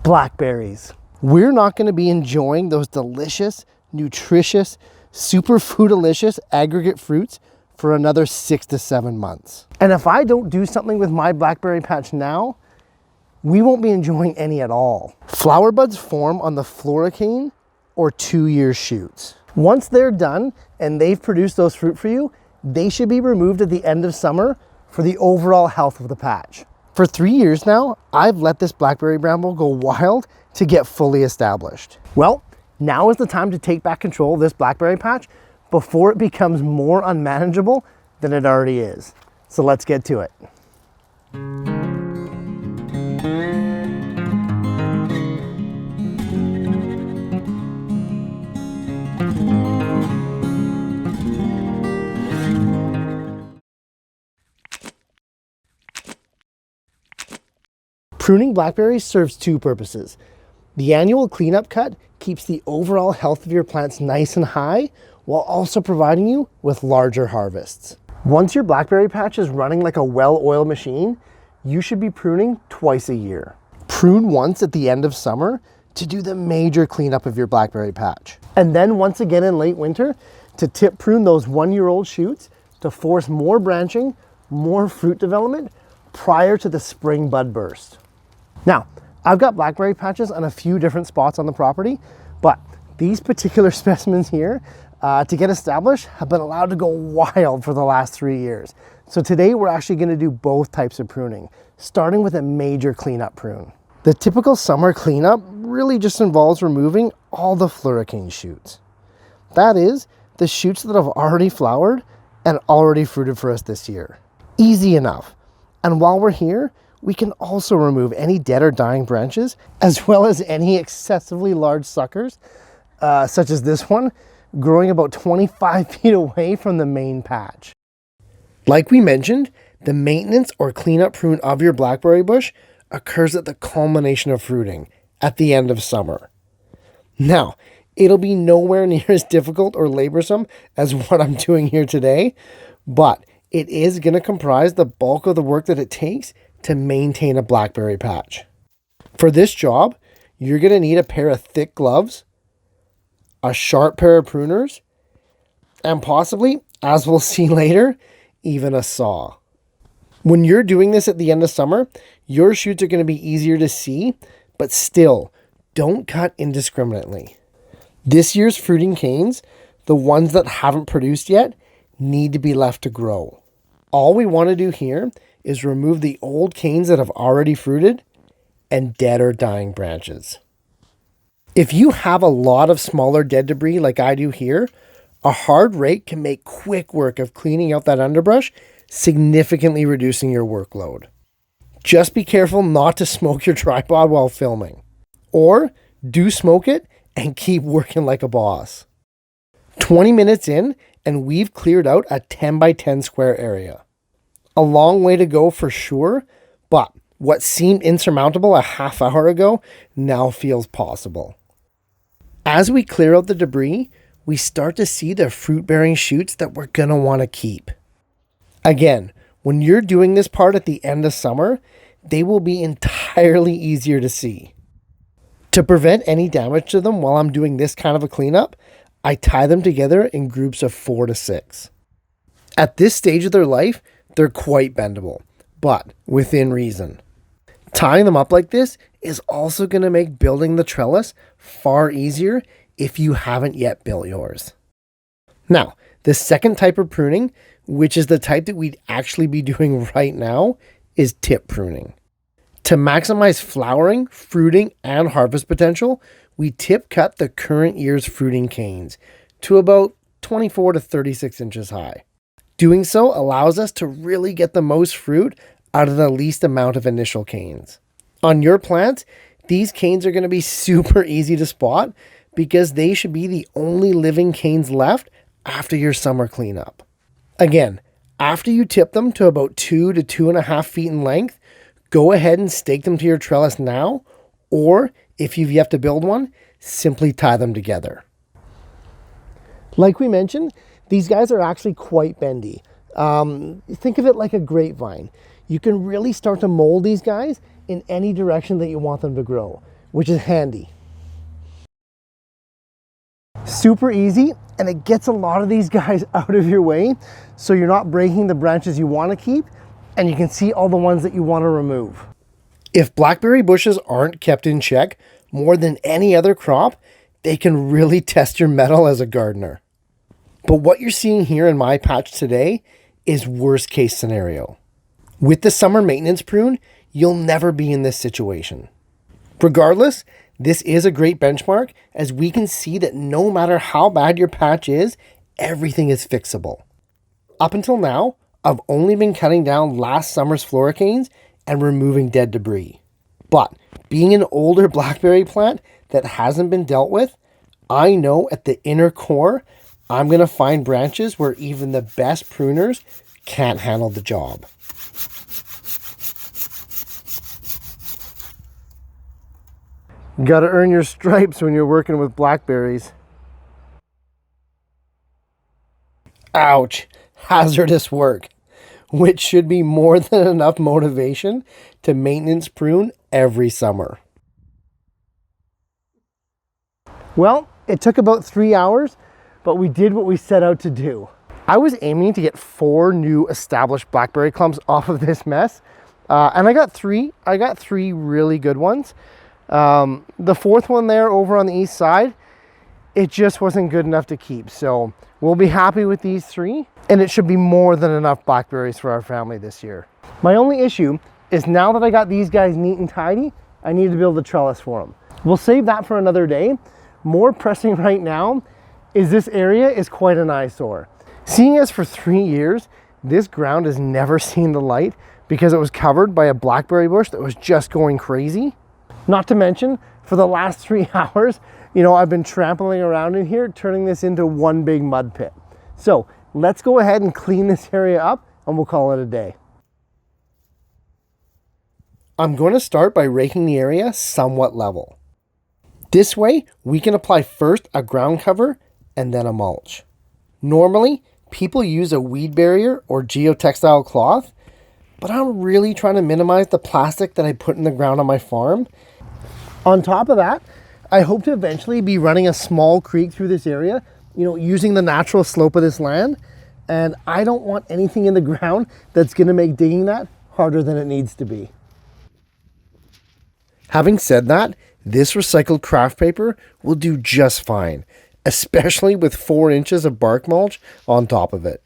Blackberries. We're not going to be enjoying those delicious, nutritious, super foodalicious aggregate fruits for another 6 to 7 months. And if I don't do something with my blackberry patch now, we won't be enjoying any at all. Flower buds form on the floricane or 2-year shoots. Once they're done and they've produced those fruit for you, they should be removed at the end of summer for the overall health of the patch. For 3 years now, I've let this blackberry bramble go wild to get fully established. Well, now is the time to take back control of this blackberry patch before it becomes more unmanageable than it already is. So let's get to it. Pruning blackberries serves 2 purposes. The annual cleanup cut keeps the overall health of your plants nice and high, while also providing you with larger harvests. Once your blackberry patch is running like a well-oiled machine, you should be pruning twice a year. Prune once at the end of summer to do the major cleanup of your blackberry patch. And then once again in late winter to tip prune those 1-year-old shoots to force more branching, more fruit development prior to the spring bud burst. Now, I've got blackberry patches on a few different spots on the property, but these particular specimens here, to get established, have been allowed to go wild for the last 3 years. So today we're actually going to do both types of pruning, starting with a major cleanup prune. The typical summer cleanup really just involves removing all the floricane shoots. That is, the shoots that have already flowered and already fruited for us this year. Easy enough. And while we're here, we can also remove any dead or dying branches, as well as any excessively large suckers, such as this one, growing about 25 feet away from the main patch. Like we mentioned, the maintenance or cleanup prune of your blackberry bush occurs at the culmination of fruiting, at the end of summer. Now, it'll be nowhere near as difficult or laborsome as what I'm doing here today, but it is going to comprise the bulk of the work that it takes to maintain a blackberry patch. For this job, you're going to need a pair of thick gloves, a sharp pair of pruners, and possibly, as we'll see later, even a saw. When you're doing this at the end of summer, your shoots are going to be easier to see, but still, don't cut indiscriminately. This year's fruiting canes, the ones that haven't produced yet, need to be left to grow. All we want to do here is remove the old canes that have already fruited and dead or dying branches. If you have a lot of smaller dead debris like I do here, a hard rake can make quick work of cleaning out that underbrush, significantly reducing your workload. Just be careful not to smoke your tripod while filming. Or do smoke it and keep working like a boss. 20 minutes in and we've cleared out a 10 by 10 square area. A long way to go for sure, but what seemed insurmountable a half hour ago now feels possible. As we clear out the debris, we start to see the fruit-bearing shoots that we're going to want to keep. Again, when you're doing this part at the end of summer, they will be entirely easier to see. To prevent any damage to them while I'm doing this kind of a cleanup, I tie them together in groups of 4 to 6. At this stage of their life, they're quite bendable, but within reason. Tying them up like this is also going to make building the trellis far easier if you haven't yet built yours. Now, the second type of pruning, which is the type that we'd actually be doing right now, is tip pruning. To maximize flowering, fruiting, and harvest potential, we tip cut the current year's fruiting canes to about 24 to 36 inches high. Doing so allows us to really get the most fruit out of the least amount of initial canes. On your plants, these canes are going to be super easy to spot because they should be the only living canes left after your summer cleanup. Again, after you tip them to about 2 to 2.5 feet in length, go ahead and stake them to your trellis now, or if you've yet to build one, simply tie them together. Like we mentioned, these guys are actually quite bendy. Think of it like a grapevine. You can really start to mold these guys in any direction that you want them to grow, which is handy. Super easy, and it gets a lot of these guys out of your way, so you're not breaking the branches you want to keep, and you can see all the ones that you want to remove. If blackberry bushes aren't kept in check more than any other crop, they can really test your mettle as a gardener. But what you're seeing here in my patch today is worst case scenario. With the summer maintenance prune, you'll never be in this situation. Regardless, this is a great benchmark, as we can see that no matter how bad your patch is, everything is fixable. Up until now, I've only been cutting down last summer's floricanes and removing dead debris. But being an older blackberry plant that hasn't been dealt with, I know at the inner core, I'm going to find branches where even the best pruners can't handle the job. Got to earn your stripes when you're working with blackberries. Ouch, hazardous work, which should be more than enough motivation to maintenance prune every summer. Well, it took about 3 hours, but we did what we set out to do. I was aiming to get 4 new established blackberry clumps off of this mess, and I got 3. I got 3 really good ones. The 4th one there over on the east side, it just wasn't good enough to keep. So we'll be happy with these 3, and it should be more than enough blackberries for our family this year. My only issue is now that I got these guys neat and tidy, I need to build a trellis for them. We'll save that for another day. More pressing right now is this area is quite an eyesore. Seeing as for 3 years, this ground has never seen the light because it was covered by a blackberry bush that was just going crazy. Not to mention, for the last 3 hours, I've been trampling around in here, turning this into one big mud pit. So let's go ahead and clean this area up, and we'll call it a day. I'm going to start by raking the area somewhat level. This way, we can apply first a ground cover and then a mulch. Normally, people use a weed barrier or geotextile cloth, but I'm really trying to minimize the plastic that I put in the ground on my farm. On top of that, I hope to eventually be running a small creek through this area, using the natural slope of this land. And I don't want anything in the ground that's going to make digging that harder than it needs to be. Having said that, this recycled craft paper will do just fine, especially with 4 inches of bark mulch on top of it.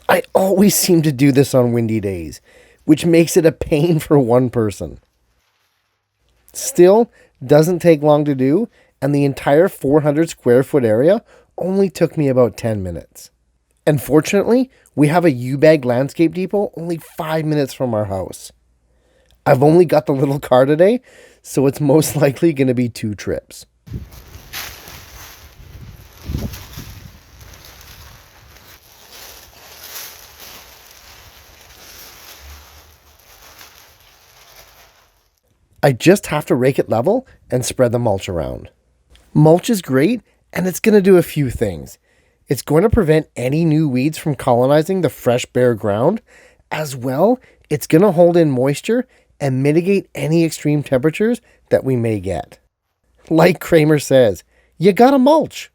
I always seem to do this on windy days, which makes it a pain for one person. Still, doesn't take long to do, and the entire 400 square foot area only took me about 10 minutes. And fortunately, we have a U-Bag landscape depot only 5 minutes from our house. I've only got the little car today, so it's most likely going to be 2 trips. I just have to rake it level and spread the mulch around. Mulch is great, and it's going to do a few things. It's going to prevent any new weeds from colonizing the fresh bare ground. As well, it's going to hold in moisture and mitigate any extreme temperatures that we may get. Like Kramer says, you gotta mulch.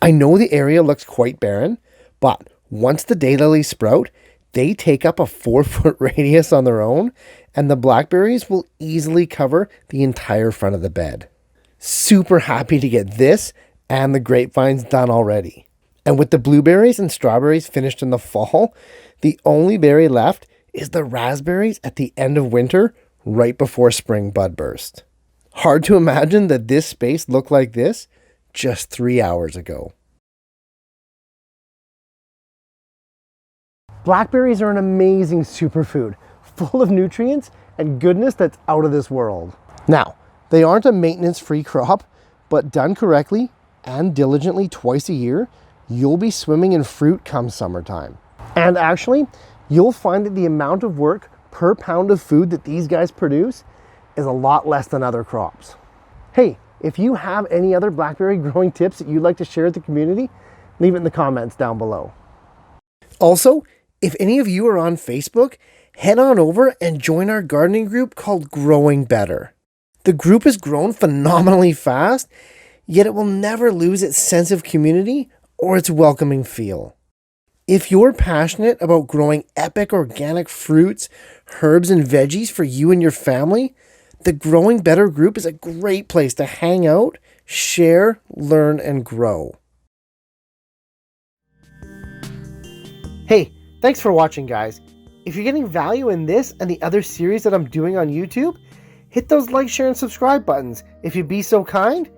I know the area looks quite barren, but once the daylilies sprout, they take up a 4-foot radius on their own, and the blackberries will easily cover the entire front of the bed. Super happy to get this and the grapevines done already. And with the blueberries and strawberries finished in the fall, the only berry left is the raspberries at the end of winter, right before spring bud burst. Hard to imagine that this space looked like this just 3 hours ago. Blackberries are an amazing superfood, full of nutrients and goodness that's out of this world. Now, they aren't a maintenance-free crop, but done correctly and diligently twice a year, you'll be swimming in fruit come summertime. And actually, you'll find that the amount of work per pound of food that these guys produce is a lot less than other crops. Hey, if you have any other blackberry growing tips that you'd like to share with the community, leave it in the comments down below. Also, if any of you are on Facebook, head on over and join our gardening group called Growing Better. The group has grown phenomenally fast, yet it will never lose its sense of community or its welcoming feel. If you're passionate about growing epic organic fruits, herbs, and veggies for you and your family, the Growing Better group is a great place to hang out, share, learn, and grow. Hey, thanks for watching, guys. If you're getting value in this and the other series that I'm doing on YouTube, hit those like, share, and subscribe buttons if you'd be so kind,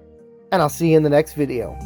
and I'll see you in the next video.